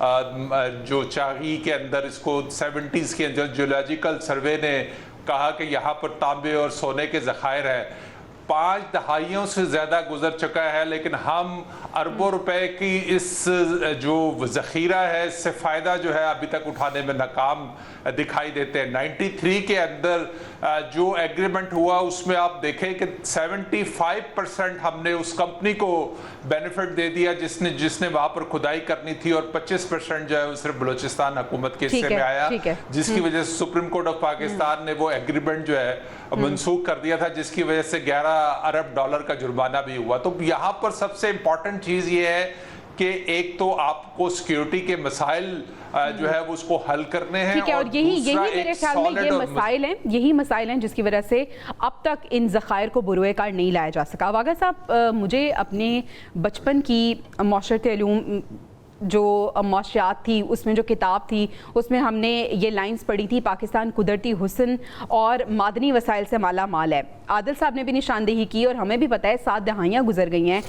جو چاغی کے اندر اس کو 70s کے اندر جیولوجیکل سروے نے کہا کہ یہاں پر تانبے اور سونے کے ذخائر ہیں. 5 دہائیوں سے زیادہ گزر چکا ہے لیکن ہم اربوں روپے کی اس جو ذخیرہ ہے اس سے فائدہ جو ہے ابھی تک اٹھانے میں ناکام دکھائی دیتے ہیں. 93 کے اندر جو ایگریمنٹ ہوا اس میں آپ دیکھیں کہ 75% ہم نے اس کمپنی کو بینیفٹ دے دیا جس نے وہاں پر کھدائی کرنی تھی اور 25% جو ہے وہ صرف بلوچستان حکومت کے حصے میں آیا, جس کی وجہ سے سپریم کورٹ آف پاکستان نے وہ ایگریمنٹ جو ہے منسوخ کر دیا تھا, جس کی وجہ سے $11 ارب کا جرمانہ بھی ہوا. تو یہاں پر سب سے امپورٹنٹ چیز یہ ہے کہ ایک تو آپ کو سیکیورٹی کے مسائل جو ہے وہ اس کو حل کرنے ہیں, اور یہی میرے خیال میں یہی مسائل ہیں جس کی وجہ سے اب تک ان ذخائر کو بروئے کار نہیں لایا جا سکا. واقعہ صاحب, مجھے اپنے بچپن کی معاشرتی علوم جو معاشیات تھی اس میں جو کتاب تھی اس میں ہم نے یہ لائنز پڑھی تھی, پاکستان قدرتی حسن اور معدنی وسائل سے مالا مال ہے. عادل صاحب نے بھی نشاندہی کی اور ہمیں بھی پتہ ہے 7 دہائیاں گزر گئی ہیں,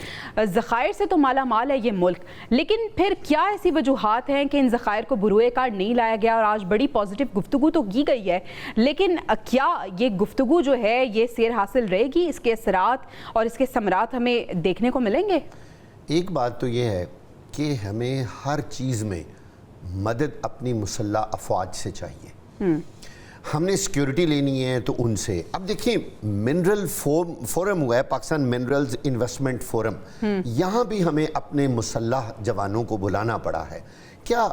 ذخائر سے تو مالا مال ہے یہ ملک, لیکن پھر کیا ایسی وجوہات ہیں کہ ان ذخائر کو بروئے کار نہیں لایا گیا؟ اور آج بڑی پازیٹیو گفتگو تو کی گئی ہے, لیکن کیا یہ گفتگو جو ہے یہ سیر حاصل رہے گی؟ اس کے اثرات اور اس کے ثمرات ہمیں دیکھنے کو ملیں گے؟ ایک بات تو یہ ہے کہ ہمیں ہر چیز میں مدد اپنی مسلح افواج سے چاہیے. ہم نے سیکیورٹی لینی ہے تو ان سے. اب دیکھیں منرل فورم ہوا ہے, پاکستان منرلز انویسٹمنٹ فورم, یہاں بھی ہمیں اپنے مسلح جوانوں کو بلانا پڑا ہے. کیا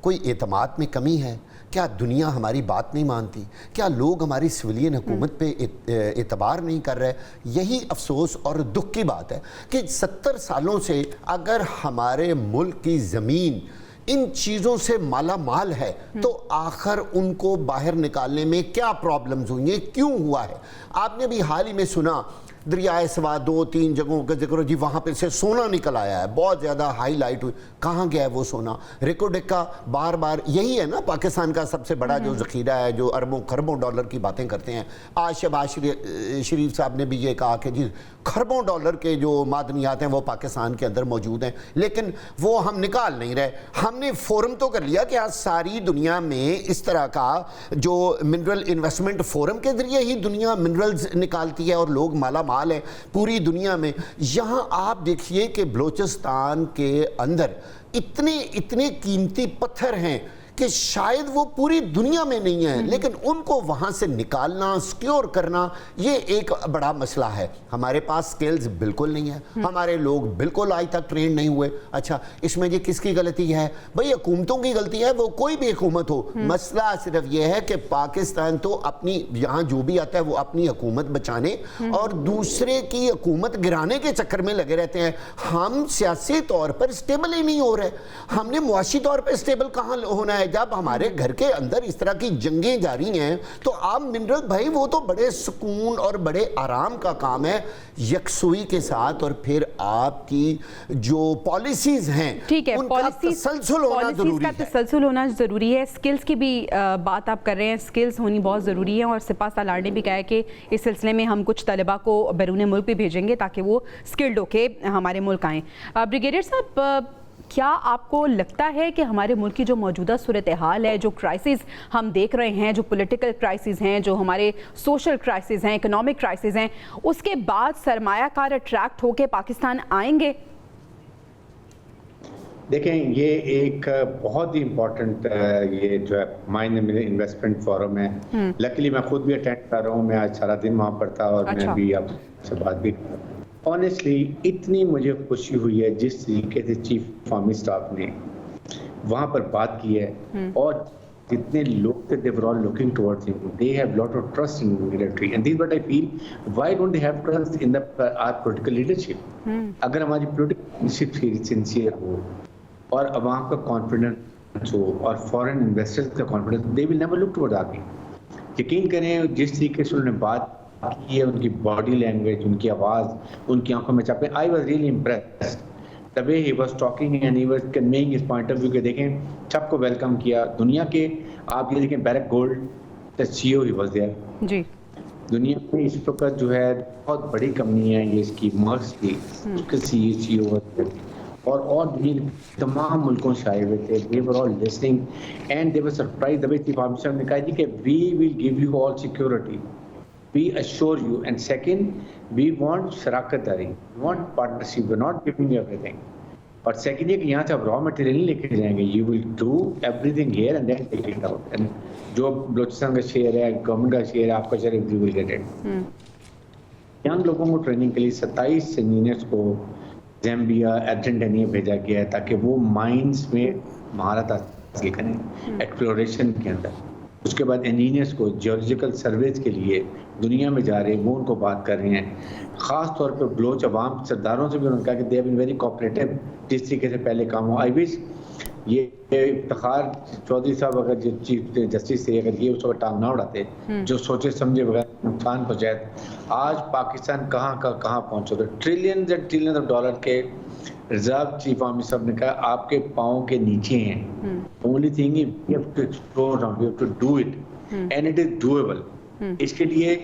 کوئی اعتماد میں کمی ہے؟ کیا دنیا ہماری بات نہیں مانتی؟ کیا لوگ ہماری سویلین حکومت پہ اعتبار نہیں کر رہے؟ یہی افسوس اور دکھ کی بات ہے کہ 70 سالوں سے اگر ہمارے ملک کی زمین ان چیزوں سے مالا مال ہے تو آخر ان کو باہر نکالنے میں کیا پرابلمز ہوئی ہیں, کیوں ہوا ہے؟ آپ نے بھی حال ہی میں سنا دریائے سوا 2-3 جگہوں کا ذکر, جی وہاں پہ سے سونا نکل آیا ہے, بہت زیادہ ہائی لائٹ ہوئی. کہاں گیا ہے وہ سونا؟ ریکو ڈکا بار بار یہی ہے نا پاکستان کا سب سے بڑا جو ذخیرہ ہے, جو اربوں خربوں ڈالر کی باتیں کرتے ہیں. آج شہباز شریف صاحب نے بھی یہ کہا کہ جی خربوں ڈالر کے جو معدنیات ہیں وہ پاکستان کے اندر موجود ہیں, لیکن وہ ہم نکال نہیں رہے. ہم نے فورم تو کر لیا کہ آج ساری دنیا میں اس طرح کا جو منرل انویسٹمنٹ فورم کے ذریعے ہی دنیا منرلز نکالتی ہے اور لوگ مالا مال ہے پوری دنیا میں. یہاں آپ دیکھیے کہ بلوچستان کے اندر اتنے قیمتی پتھر ہیں کہ شاید وہ پوری دنیا میں نہیں ہیں, لیکن ان کو وہاں سے نکالنا, سیکیور کرنا, یہ ایک بڑا مسئلہ ہے. ہمارے پاس سکلز بالکل نہیں ہے, ہمارے لوگ بالکل آج تک ٹرینڈ نہیں ہوئے. اچھا اس میں یہ کس کی غلطی ہے؟ بھئی حکومتوں کی غلطی ہے, وہ کوئی بھی حکومت ہو. مسئلہ صرف یہ ہے کہ پاکستان تو اپنی یہاں جو بھی آتا ہے وہ اپنی حکومت بچانے اور دوسرے کی حکومت گرانے کے چکر میں لگے رہتے ہیں. ہم سیاسی طور پر اسٹیبل ہی نہیں ہو رہے. ہم نے معاشی طور پر اسٹیبل کہاں ہونا ہے جب ہمارے گھر کے اندر اس طرح کی جنگیں جاری ہیں؟ تو آپ منرل بھائی وہ تو بڑے سکون اور بڑے آرام کا کام ہے, یکسوئی کے ساتھ, اور پھر آپ کی جو پالیسیز ہیں ان کا تسلسل ہونا ضروری ہے. تسلسل ہونا ضروری ہے. سکلز کی بھی بات آپ کر رہے ہیں, سکلز ہونی بہت ضروری ہے, اور سپاہ سالار نے بھی کہا ہے کہ اس سلسلے میں ہم کچھ طلباء کو بیرون ملک بھی بھیجیں گے تاکہ وہ سکلڈ ہو کے ہمارے ملک آئیں. بریگیڈیئر صاحب, کیا آپ کو لگتا ہے کہ ہمارے ملک کی جو موجودہ صورتحال ہے, جو کرائسس ہم دیکھ رہے ہیں, جو پولیٹیکل کرائسس ہیں, جو ہمارے سوشل کرائسس ہیں, اکنامک کرائسس ہیں, اس کے بعد سرمایہ کار اٹریکٹ ہو کے پاکستان آئیں گے؟ دیکھیں یہ ایک بہت ہی امپورٹنٹ یہ جو ہے مائن انویسٹمنٹ فورم ہے. لکیلی میں خود بھی اٹینڈ کر رہا ہوں, میں آج سارا دن وہاں پر تھا اور میں بھی آپ سے بات بھی کر رہا ہوں. آنیسٹلی اتنی مجھے خوشی ہوئی ہے جس طریقے سے چیف فارمی سٹاف نے وہاں پر بات کی ہے, اور جتنے لوگ تھے they were all looking towards him. They have lot of trust in the military, and this is what I feel. Why don't they have trust in our political leadership? اگر ہماری political leadership sincere ہو اور عوام کا confidence ہو اور فورن investors کا confidence, they will never look towards آگے. یقین کریں جس طریقے سے انہوں نے بات کی ہے, ان کی باڈی لینگویج, ان کی آواز, ان کی آنکھوں میں چھاپے, I was really impressed the way he was talking and he was conveying his point of view. کہ دیکھیں سب کو ویلکم کیا. دنیا کے آپ یہ دیکھیں Barrick Gold the CEO he was there. جی دنیا میں اس وقت جو ہے بہت بڑی کمپنی ہے یہ اس کی مرکز کی, اس کے CEO was there. اور دنیا کے تمام ملکوں سے آئے ہوئے تھے. They were all listening and they were surprised. The way Chief Army صاحب نے کہا جی کہ we will give you all security. We assure you. And second, we want شراکت داری. We want partnership. We're not giving you everything. اور second یہ کہ یہاں سے آپ را مٹیریل نہیں لے کے جائیں گے. You will do everything here and then take it out. And جو بلوچستان کا شیئر ہے, گورنمنٹ کا شیئر ہے, آپ کا شیئر ہے, you will get it. Young لوگوں کو ٹریننگ کے لیے 27 انجینئرس کو زیمبیا, ارجنٹینیا بھیجا گیا ہے تاکہ وہ مائنز میں مہارت حاصل کریں ایکسپلوریشن کے اندر. اس کے بعد انجینئرس کو جیولوجیکل سرویز کے لیے دنیا میں جا رہے ہیں, وہ ان کو بات کر رہے ہیں. خاص طور پہ بلوچ عوام سرداروں سے بھی انہوں نے کہا کہ they have been very cooperative, جس طریقے سے پہلے کام ہو. آئی وش یہ افتخار چودھری صاحب اگر جو چیف جسٹس تھے, اگر یہ اس وقت ٹانگ نہ اڑاتے, جو سوچے سمجھے بغیر نقصان پہنچائے, آج پاکستان کہاں کا کہاں پہنچا تھا. Trillions and trillions of dollar کے ریزرو چیف آرمی صاحب نے کہا آپ کے پاؤں کے نیچے ہیں. Only thing is we have to explore now, we have to do it and it is doable. اس کے لیے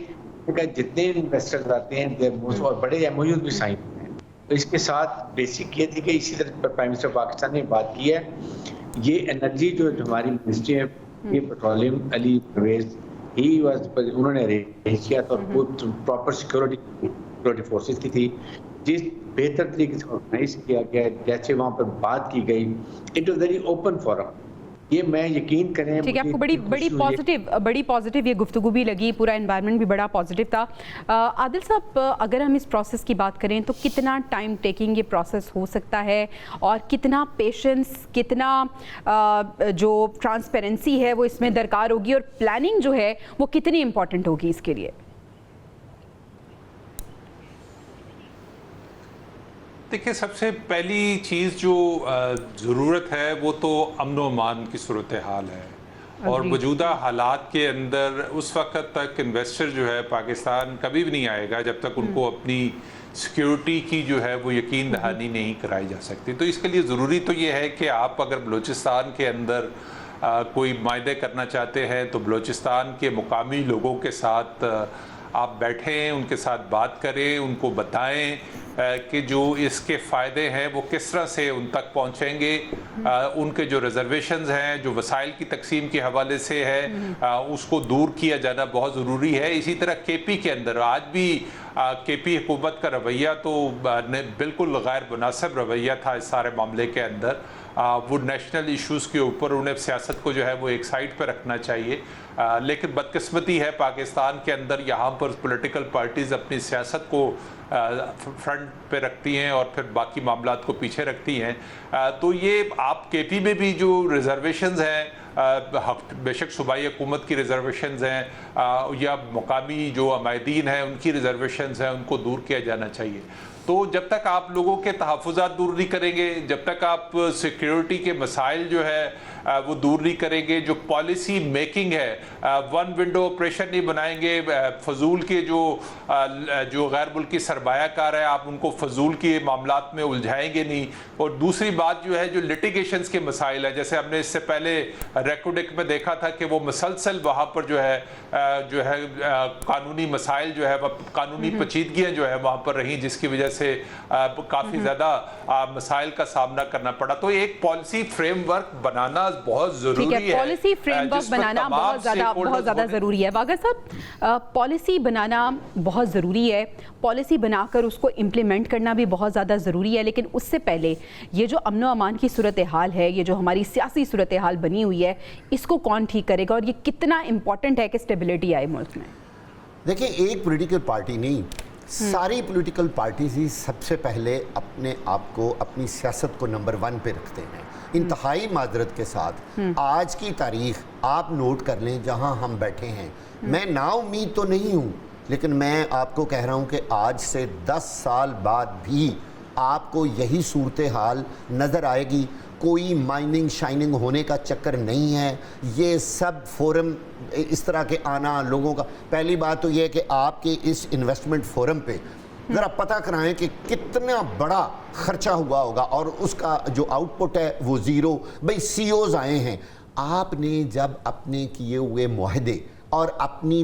جتنے انویسٹرز آتے ہیں اور بڑے ایم او یوز بھی سائن ہوئے ہیں. اس کے ساتھ بیسک یہ تھی کہ اسی طرح پرائم منسٹر پاکستان نے بات کی ہے, یہ انرجی جو ہماری منسٹری ہے یہ petroleum Ali Parvez he was, انہوں نے ارینج کیا تھا اور پراپر سیکورٹی فورسز کی تھی, جس بہتر طریقے سے آرگنائز کیا گیا, جیسے وہاں پر بات کی گئی. It was very open forum. یہ میں یقین کریں ٹھیک ہے, آپ کو بڑی پازیٹیو یہ گفتگو بھی لگی, پورا انوائرمنٹ بھی بڑا پازیٹیو تھا. عادل صاحب, اگر ہم اس پروسیس کی بات کریں تو کتنا ٹائم ٹیکنگ یہ پروسیس ہو سکتا ہے, اور کتنا پیشنس, کتنا جو ٹرانسپیرنسی ہے وہ اس میں درکار ہوگی, اور پلاننگ جو ہے وہ کتنی امپورٹنٹ ہوگی اس کے لیے؟ دیکھیں, سب سے پہلی چیز جو ضرورت ہے وہ تو امن و امان کی صورتحال ہے, اور موجودہ حالات کے اندر اس وقت تک انویسٹر جو ہے پاکستان کبھی بھی نہیں آئے گا جب تک ان کو اپنی سیکیورٹی کی جو ہے وہ یقین دہانی نہیں کرائی جا سکتی. تو اس کے لیے ضروری تو یہ ہے کہ آپ اگر بلوچستان کے اندر کوئی معاہدے کرنا چاہتے ہیں تو بلوچستان کے مقامی لوگوں کے ساتھ آپ بیٹھیں, ان کے ساتھ بات کریں, ان کو بتائیں کہ جو اس کے فائدے ہیں وہ کس طرح سے ان تک پہنچیں گے. ان کے جو ریزرویشنز ہیں, جو وسائل کی تقسیم کے حوالے سے ہے, اس کو دور کیا جانا بہت ضروری ہے. اسی طرح کے پی کے اندر آج بھی کے پی حکومت کا رویہ تو بالکل غیر مناسب رویہ تھا اس سارے معاملے کے اندر. وہ نیشنل ایشوز کے اوپر انہیں سیاست کو جو ہے وہ ایک سائڈ پہ رکھنا چاہیے. لیکن بدقسمتی ہے پاکستان کے اندر یہاں پر پولیٹیکل پارٹیز اپنی سیاست کو فرنٹ پہ رکھتی ہیں اور پھر باقی معاملات کو پیچھے رکھتی ہیں. تو یہ آپ کے پی میں بھی جو ریزرویشنز ہیں, بے شک صوبائی حکومت کی ریزرویشنز ہیں یا مقامی جو عمائدین ہیں ان کی ریزرویشنز ہیں, ان کو دور کیا جانا چاہیے. تو جب تک آپ لوگوں کے تحفظات دور نہیں کریں گے, جب تک آپ سیکیورٹی کے مسائل جو ہے وہ دور نہیں کریں گے, جو پالیسی میکنگ ہے, ون ونڈو آپریشن نہیں بنائیں گے, فضول کے جو غیر ملکی سرمایہ کار ہے آپ ان کو فضول کے معاملات میں الجھائیں گے نہیں. اور دوسری بات جو ہے جو لٹیگیشنز کے مسائل ہیں, جیسے ہم نے اس سے پہلے ریکوڈک میں دیکھا تھا کہ وہ مسلسل وہاں پر جو ہے قانونی مسائل جو ہے, قانونی پیچیدگیاں جو ہے وہاں پر رہیں, جس کی وجہ سے کافی زیادہ مسائل کا سامنا کرنا پڑا. تو ایک پالیسی فریم ورک بنانا بہت ضروری ہے. پالیسی فریم ورک بنانا بہت زیادہ ضروری ہے. واغر صاحب, پالیسی بنانا بہت ضروری ہے, پالیسی بنا کر اس کو امپلیمنٹ کرنا بھی بہت زیادہ ضروری ہے. لیکن اس سے پہلے یہ جو امن و امان کی صورتحال ہے, یہ جو ہماری سیاسی صورتحال بنی ہوئی ہے, اس کو کون ٹھیک کرے گا, اور یہ کتنا امپورٹنٹ ہے کہ اسٹیبلٹی آئے ملک میں؟ دیکھیں, ایک پولیٹیکل پارٹی نہیں, ساری پولیٹیکل پارٹیز ہی سب سے پہلے اپنے آپ کو, اپنی سیاست کو نمبر 1 پہ رکھتے ہیں. انتہائی معذرت کے ساتھ آج کی تاریخ آپ نوٹ کر لیں جہاں ہم بیٹھے ہیں. میں نا امید تو نہیں ہوں, لیکن میں آپ کو کہہ رہا ہوں کہ آج سے 10 سال بعد بھی آپ کو یہی صورتحال نظر آئے گی. کوئی مائننگ شائننگ ہونے کا چکر نہیں ہے. یہ سب فورم اس طرح کے آنا لوگوں کا, پہلی بات تو یہ ہے کہ آپ کے اس انویسٹمنٹ فورم پہ ذرا پتہ کرائیں کہ کتنا بڑا خرچہ ہوا ہوگا, اور اس کا جو آؤٹ پٹ ہے وہ زیرو. بھئی سی اوز آئے ہیں, آپ نے جب اپنے کیے ہوئے معاہدے اور اپنی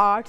8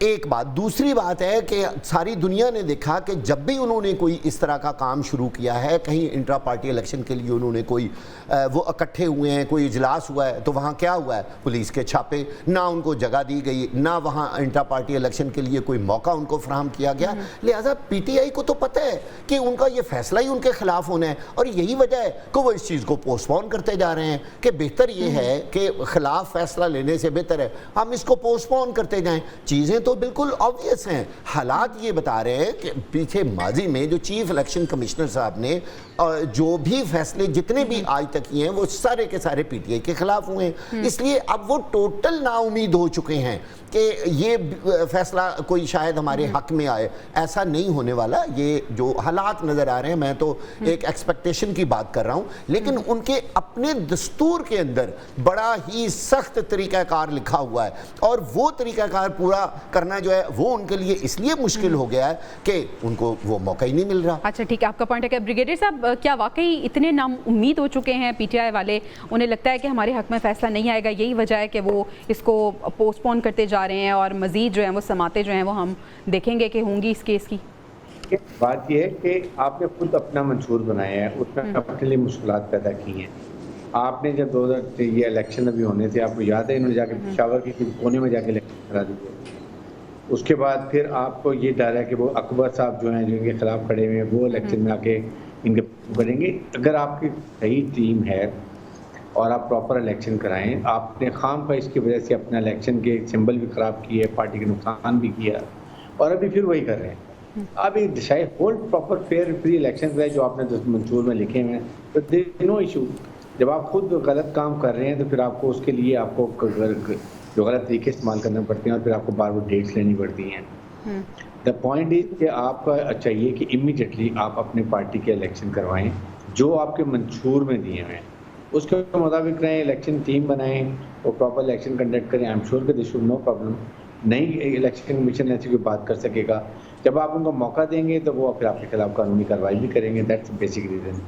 ایک بات. دوسری بات ہے کہ ساری دنیا نے دیکھا کہ جب بھی انہوں نے کوئی اس طرح کا کام شروع کیا ہے, کہیں انٹرا پارٹی الیکشن کے لیے انہوں نے کوئی وہ اکٹھے ہوئے ہیں, کوئی اجلاس ہوا ہے, تو وہاں کیا ہوا ہے, پولیس کے چھاپے, نہ ان کو جگہ دی گئی, نہ وہاں انٹرا پارٹی الیکشن کے لیے کوئی موقع ان کو فراہم کیا گیا. لہٰذا پی ٹی آئی کو تو پتہ ہے کہ ان کا یہ فیصلہ ہی ان کے خلاف ہونا ہے, اور یہی وجہ ہے کہ وہ اس چیز کو پوسٹ پون کرتے جا رہے ہیں کہ بہتر یہ ہے کہ خلاف فیصلہ لینے سے بہتر ہے ہم اس کو پوسٹ پون کرتے جائیں. چیزیں تو بالکل آبویس ہیں. حالات یہ بتا رہے ہیں کہ پیچھے ماضی میں جو چیف الیکشن کمشنر صاحب نے جو بھی فیصلے جتنے بھی آج تک کیے ہیں وہ سارے کے سارے پی ٹی آئی کے خلاف ہوئے ہیں. اس لیے اب وہ ٹوٹل نا امید ہو چکے ہیں کہ یہ فیصلہ کوئی شاید ہمارے حق میں آئے. ایسا نہیں ہونے والا. یہ جو حالات نظر آ رہے ہیں, میں تو ایک ایکسپیکٹیشن کی بات کر رہا ہوں, لیکن ان کے اپنے دستور کے اندر بڑا ہی سخت طریقہ کار لکھا ہوا ہے, اور وہ طریقہ کار پورا کرنا جو ہے وہ ان کے لیے اس لیے مشکل ہو گیا ہے کہ ان کو وہ موقع ہی نہیں مل رہا. اچھا ٹھیک ہے, آپ کا پوائنٹ ہے کہ بریگیڈیئر صاحب کیا واقعی اتنے نا امید ہو چکے ہیں پی ٹی آئی والے, انہیں لگتا ہے کہ ہمارے حق میں فیصلہ نہیں آئے گا, یہی وجہ ہے کہ وہ اس کو پوسٹ پون کرتے جا رہے ہیں, اور مزید جو ہیں وہ سماعتیں جو ہیں وہ ہم دیکھیں گے کہ ہوں گی اس کیس کی؟ بات یہ ہے کہ آپ نے خود اپنا منشور بنایا ہے, اس میں اپنے لیے مشکلات پیدا کی ہیں. آپ نے جب 2000 یہ الیکشن ابھی ہونے تھے, آپ کو یاد ہے انہوں نے جا کے پشاور کے کونے میں جا کے الیکشن کرا دیے. اس کے بعد پھر آپ کو یہ ڈر ہے کہ وہ اکبر صاحب جو ہیں جو ان کے خلاف کھڑے ہوئے ہیں وہ الیکشن میں آ کے ان کے کریں گے. اگر آپ کی صحیح ٹیم ہے اور آپ پراپر الیکشن کرائیں, آپ نے خام کا اس کی وجہ سے اپنا الیکشن کے سمبل بھی خراب کیے, پارٹی کے نقصان بھی کیا, اور ابھی پھر وہی کر رہے ہیں. اب ایک decide hold proper fair free election کرائے جو آپ نے منشور میں لکھے ہوئے ہیں, تو دیر از نو ایشو. جب آپ خود غلط کام کر رہے ہیں تو پھر آپ کو اس کے لیے آپ کو جو غلط طریقے استعمال کرنے پڑتے ہیں, اور پھر آپ کو بار بار ڈیٹس لینی پڑتی ہیں. دا پوائنٹ از کہ آپ کا چاہیے کہ امیڈیٹلی آپ اپنے پارٹی کے الیکشن کروائیں جو آپ کے منشور میں دیے ہوئے ہیں, اس کے مطابق رہیں, الیکشن ٹیم بنائیں اور پراپر الیکشن کنڈکٹ کریں. آئی ایم شیور کہ دس شوڈ نو پرابلم. نہیں الیکشن کمیشن ایسی کوئی بات کر سکے گا. جب آپ ان کو موقع دیں گے تو وہ پھر آپ کے خلاف قانونی کارروائی بھی کریں گے. That's basic reason.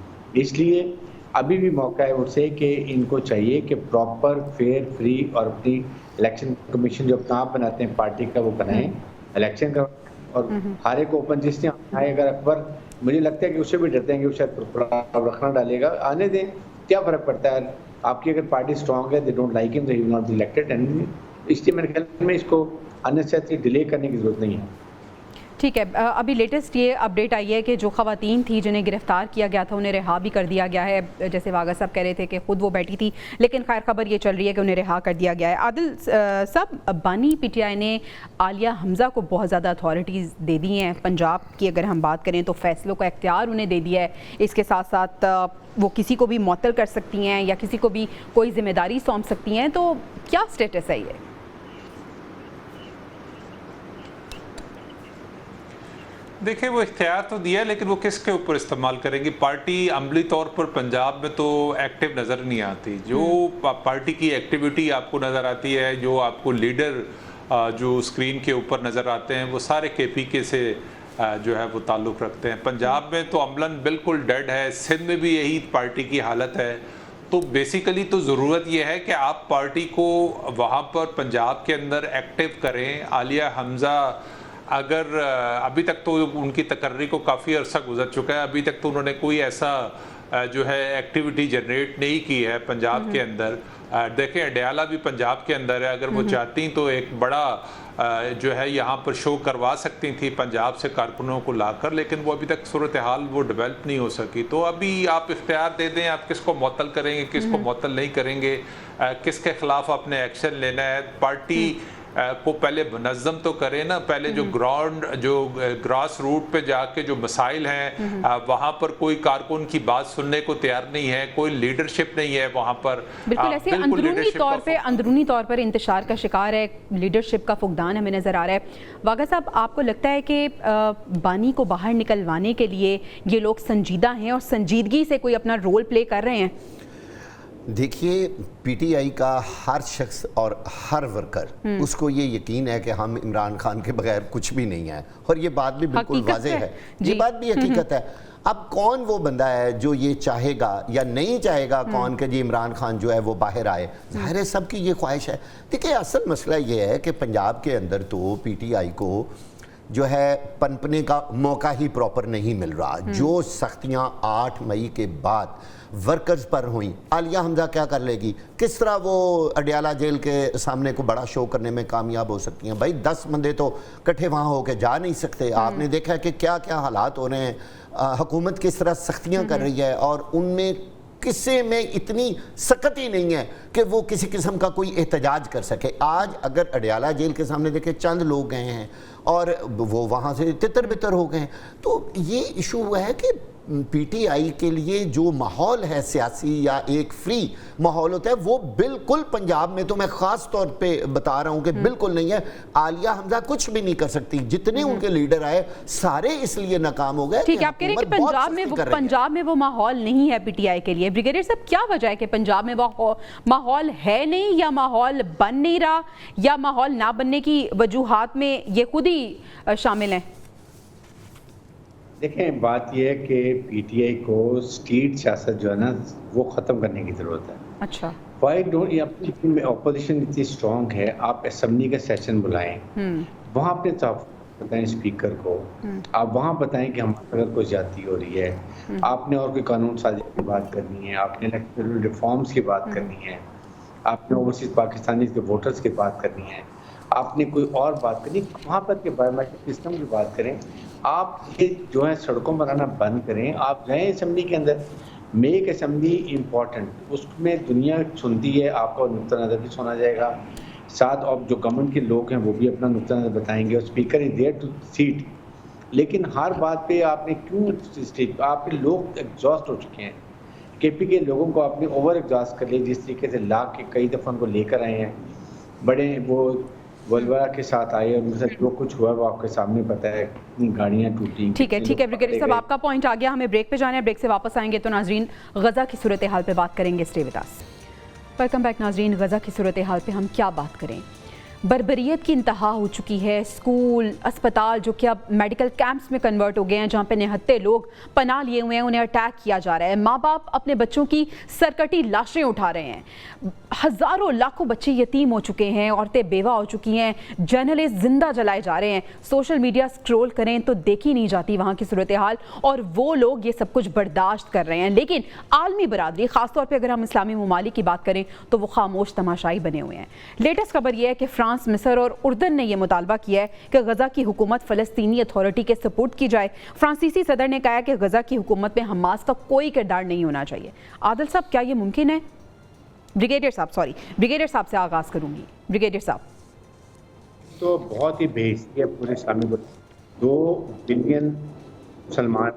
اس لیے ابھی بھی موقع ہے اسے کہ ان کو چاہیے کہ پراپر فیئر فری اور اپنی الیکشن کمیشن جو اپنا آپ بناتے ہیں پارٹی کا وہ بنائیں, الیکشن کا, اور ہارے کو اوپن جس نے آئے. اگر اکبر مجھے لگتا ہے کہ اسے بھی ڈرتے ہیں کہ وہ شاید رکھنا ڈالے گا, آنے دیں, کیا فرق پڑتا ہے. آپ کی اگر پارٹی اسٹرانگ ہے, دے don't like him, they will not be elected. And اس لیے میرے خیال میں اس کو اننیسیسری ڈیلے کرنے کی ضرورت نہیں ہے. ٹھیک ہے, ابھی لیٹسٹ یہ اپڈیٹ آئی ہے کہ جو خواتین تھی جنہیں گرفتار کیا گیا تھا انہیں رہا بھی کر دیا گیا ہے. جیسے واغا صاحب کہہ رہے تھے کہ خود وہ بیٹھی تھی, لیکن خیر خبر یہ چل رہی ہے کہ انہیں رہا کر دیا گیا ہے. عادل صاحب, بانی پی ٹی آئی نے عالیہ حمزہ کو بہت زیادہ اتھارٹیز دے دی ہیں. پنجاب کی اگر ہم بات کریں تو فیصلوں کا اختیار انہیں دے دیا ہے. اس کے ساتھ ساتھ وہ کسی کو بھی معطل کر سکتی ہیں یا کسی کو بھی کوئی ذمہ داری سونپ سکتی ہیں. تو کیا اسٹیٹس ہے یہ؟ دیکھیں, وہ اختیار تو دیا لیکن وہ کس کے اوپر استعمال کریں گی. پارٹی عملی طور پر پنجاب میں تو ایکٹیو نظر نہیں آتی. جو پارٹی کی ایکٹیویٹی آپ کو نظر آتی ہے, جو آپ کو لیڈر جو اسکرین کے اوپر نظر آتے ہیں, وہ سارے کے پی کے سے جو ہے وہ تعلق رکھتے ہیں. پنجاب میں تو عملاً بالکل ڈیڈ ہے. سندھ میں بھی یہی پارٹی کی حالت ہے. تو بیسیکلی تو ضرورت یہ ہے کہ آپ پارٹی کو وہاں پر پنجاب کے اندر ایکٹیو کریں. عالیہ حمزہ اگر ابھی تک تو ان کی تقرری کو کافی عرصہ گزر چکا ہے, ابھی تک تو انہوں نے کوئی ایسا جو ہے ایکٹیویٹی جنریٹ نہیں کی ہے پنجاب کے اندر. دیکھیں, اڈیالہ بھی پنجاب کے اندر ہے. اگر وہ چاہتی تو ایک بڑا جو ہے یہاں پر شو کروا سکتی تھی پنجاب سے کارکنوں کو لا کر, لیکن وہ ابھی تک صورتحال وہ ڈیولپ نہیں ہو سکی. تو ابھی آپ اختیار دے دیں, آپ کس کو معطل کریں گے, کس کو معطل نہیں کریں گے, کس کے خلاف آپ نے ایکشن لینا ہے. پارٹی کو پہلے منظم تو کرے نا. پہلے جو گراس روٹ پہ جا کے جو مسائل ہیں وہاں پر کوئی کارکن کی بات سننے کو تیار نہیں ہے, کوئی لیڈرشپ نہیں ہے وہاں پر. بالکل ایسے اندرونی طور پر انتشار کا شکار ہے, لیڈرشپ کا فقدان ہمیں نظر آ رہا ہے. واغا صاحب, آپ کو لگتا ہے کہ بانی کو باہر نکلوانے کے لیے یہ لوگ سنجیدہ ہیں اور سنجیدگی سے کوئی اپنا رول پلے کر رہے ہیں؟ دیکھیے پی ٹی آئی کا ہر شخص اور ہر ورکر اس کو یہ یقین ہے کہ ہم عمران خان کے بغیر کچھ بھی نہیں ہیں، اور یہ بات بھی بالکل واضح ہے، یہ بات بھی حقیقت ہے۔ اب کون وہ بندہ ہے جو یہ چاہے گا یا نہیں چاہے گا کون کہ جی عمران خان جو ہے وہ باہر آئے؟ ظاہر ہے سب کی یہ خواہش ہے۔ دیکھیں اصل مسئلہ یہ ہے کہ پنجاب کے اندر تو پی ٹی آئی کو جو ہے پنپنے کا موقع ہی پراپر نہیں مل رہا۔ جو سختیاں 8 مئی کے بعد ورکرز پر ہوئیں، عالیہ حمزہ کیا کر لے گی؟ کس طرح وہ اڈیالہ جیل کے سامنے کو بڑا شو کرنے میں کامیاب ہو سکتی ہیں؟ بھائی 10 بندے تو کٹھے وہاں ہو کے جا نہیں سکتے۔ آپ نے دیکھا ہے کہ کیا کیا حالات ہو رہے ہیں، حکومت کس طرح سختیاں کر رہی ہے، اور ان میں کسی میں اتنی سخت ہی نہیں ہے کہ وہ کسی قسم کا کوئی احتجاج کر سکے۔ آج اگر اڈیالہ جیل کے سامنے دیکھیں چند لوگ گئے ہیں اور وہ وہاں سے تتر بتر ہو گئے ہیں، تو یہ ایشو ہوا ہے کہ پی ٹی آئی کے لیے جو ماحول ہے سیاسی یا ایک فری ماحول ہوتا ہے وہ بالکل پنجاب میں تو میں خاص طور پہ بتا رہا ہوں کہ بالکل نہیں ہے۔ عالیہ حمزہ کچھ بھی نہیں کر سکتی، جتنے ان کے لیڈر آئے سارے اس لیے ناکام ہو گئے۔ ٹھیک ہے، آپ کہہ رہے ہیں کہ پنجاب میں وہ ماحول نہیں ہے پی ٹی آئی کے لیے۔ بریگیڈیئر صاحب کیا وجہ ہے کہ پنجاب میں وہ ماحول ہے نہیں، یا ماحول بن نہیں رہا، یا ماحول نہ بننے کی وجوہات میں یہ خود ہی شامل ہیں؟ دیکھیں بات یہ ہے کہ پی ٹی آئی کو اسٹیٹ سیاست جو ہے نا وہ ختم کرنے کی ضرورت ہے۔ اچھا، وائی ڈونٹ اپنی اپوزیشن اتنی اسٹرانگ ہے، آپ اسمبلی کا سیشن بلائیں، وہاں اپنے بتائیں اسپیکر کو، آپ وہاں بتائیں کہ ہمارے اگر کوئی زیادتی ہو رہی ہے، آپ نے اور کوئی قانون سازی کی بات کرنی ہے، آپ نے الیکٹرل ریفارمز کی بات کرنی ہے، آپ نے اوورسیز پاکستانی کے ووٹرز کی بات کرنی ہے، آپ نے کوئی اور بات کرنی، وہاں پر کہ بایو میٹرک سسٹم کی بات کریں۔ آپ یہ جو ہے سڑکوں پر آنا بند کریں، آپ جائیں اسمبلی کے اندر، میک اسمبلی امپورٹنٹ، اس میں دنیا سنتی ہے، آپ کا نقطہ نظر بھی سنا جائے گا، ساتھ آپ جو گورنمنٹ کے لوگ ہیں وہ بھی اپنا نقطہ نظر بتائیں گے، اور speaker is there to seat. لیکن ہر بات پہ آپ نے کیوں آپ کے لوگ ایگزاسٹ ہو چکے ہیں، کے پی کے لوگوں کو آپ نے اوور ایگزاسٹ کر لیا، جس طریقے سے لا کے کئی دفعہ ان کو لے کر آئے ہیں، بڑے وہ ولورہ کے ساتھ آئے، اور مجھے جو کچھ ہوا وہ آپ کے سامنے پتہ ہے، کتنی گاڑیاں ٹوٹی۔ ٹھیک ہے بریگیڈیئر صاحب آپ کا پوائنٹ آ گیا، ہمیں بریک پہ جانا ہے، بریک سے واپس آئیں گے تو ناظرین غزہ کی صورتحال پہ بات کریں گے۔ Stay with us. Welcome back ناظرین، غزہ کی صورتحال پہ ہم کیا بات کریں؟ بربریت کی انتہا ہو چکی ہے۔ اسکول، اسپتال جو کہ اب میڈیکل کیمپس میں کنورٹ ہو گئے ہیں، جہاں پہ نہتے لوگ پناہ لیے ہوئے ہیں، انہیں اٹیک کیا جا رہا ہے۔ ماں باپ اپنے بچوں کی سرکٹی لاشیں اٹھا رہے ہیں، ہزاروں لاکھوں بچے یتیم ہو چکے ہیں، عورتیں بیوہ ہو چکی ہیں، جرنلسٹ زندہ جلائے جا رہے ہیں۔ سوشل میڈیا سکرول کریں تو دیکھی نہیں جاتی وہاں کی صورتحال، اور وہ لوگ یہ سب کچھ برداشت کر رہے ہیں۔ لیکن عالمی برادری، خاص طور پہ اگر ہم اسلامی ممالک کی بات کریں تو وہ خاموش تماشائی بنے ہوئے ہیں۔ لیٹسٹ خبر یہ ہے کہ فرانس، مصر اور اردن نے یہ مطالبہ کیا ہے کہ غزہ کی حکومت فلسطینی اتھارٹی کے سپورٹ کی جائے۔ فرانسیسی صدر نے کہا کہ غزہ کی حکومت میں حماس کا کوئی کردار نہیں ہونا چاہیے۔ عادل صاحب کیا یہ ممکن ہے؟ بریگیڈیئر صاحب سے آغاز کروں گی۔ بریگیڈیئر صاحب تو بہت ہی بے حیثیت ہے پورے اسلامی 2 بلین مسلمان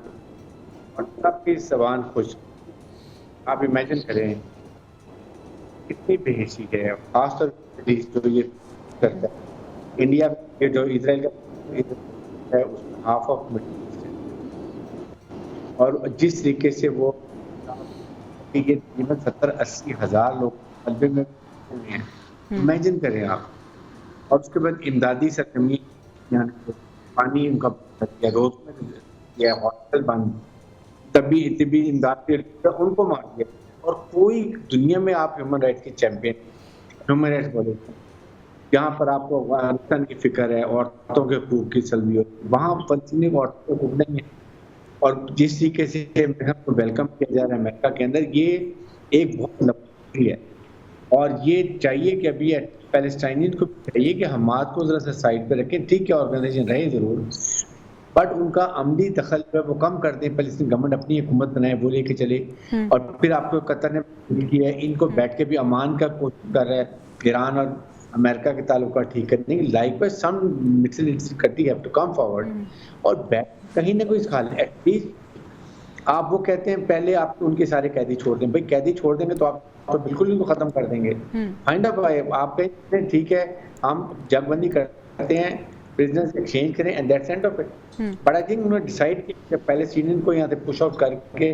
اور سب کی زبان خوش، آپ امیجن کریں کتنی بے حیثی ہے، خاص طور پر جو یہ کرتا ہے انڈیا کے جو اسرائیل کا ہے اس میں ہاف آف مڈل ایسٹ ہے، اور جس طریقے سے وہ یہ تقریباً 70-80 ہزار لوگ قلبے میں ہیں، امیجن کریں آپ، اور اس کے بعد امدادی سرگرمی، پانی ان کا روز میں یا ہاسپٹل بند، طبی امداد کے ان کو مار دیا، اور کوئی دنیا میں آپ ہیومن رائٹس کے چیمپئن، ہیومن رائٹس بولے جہاں پر آپ کو افغانستان کی فکر ہے، عورتوں کے حقوق کی سلبی ہو، وہاں فلسطینی عورتوں کے حقوق نہیں ہے، اور جس طریقے سے ویلکم کیا جا رہا ہے امریکہ کے اندر، یہ ایک بہت لمبی ہے، اور یہ چاہیے کہ ابھی پیلسٹائنین کو چاہیے کہ حماس کو ذرا سا سائڈ پہ رکھیں، ٹھیک ہے آرگنائزیشن رہے ضرور، بٹ ان کا عملی دخل جو ہے وہ کم کر دیں، فلسطین گورنمنٹ اپنی حکومت بنائے، وہ لے کے چلے، اور پھر آپ کو قطر نے کیا ہے، ان کو بیٹھ کے بھی امان کا کوشش کر رہا ہے، ایران اور امریکہ کے تعلقات ٹھیک کرنے کی، like by some Middle East country have to come forward, اور کہیں نہ کوئی ایٹ لیسٹ آپ وہ کہتے ہیں پہلے آپ ان کے سارے قیدی چھوڑ دیں، بھائی قیدی چھوڑ دیں گے تو آپ تو بالکل ان کو ختم کر دیں گے، فائنڈ اپ آپ کہتے ہیں ٹھیک ہے ہم جنگ بندی کرتے ہیں، پرزنرز ایکسچینج کریں، and that's and of it, but I think انہوں نے ڈیسائیڈ کیا کہ پیلسٹینین کو یہاں سے پش آؤٹ کر کے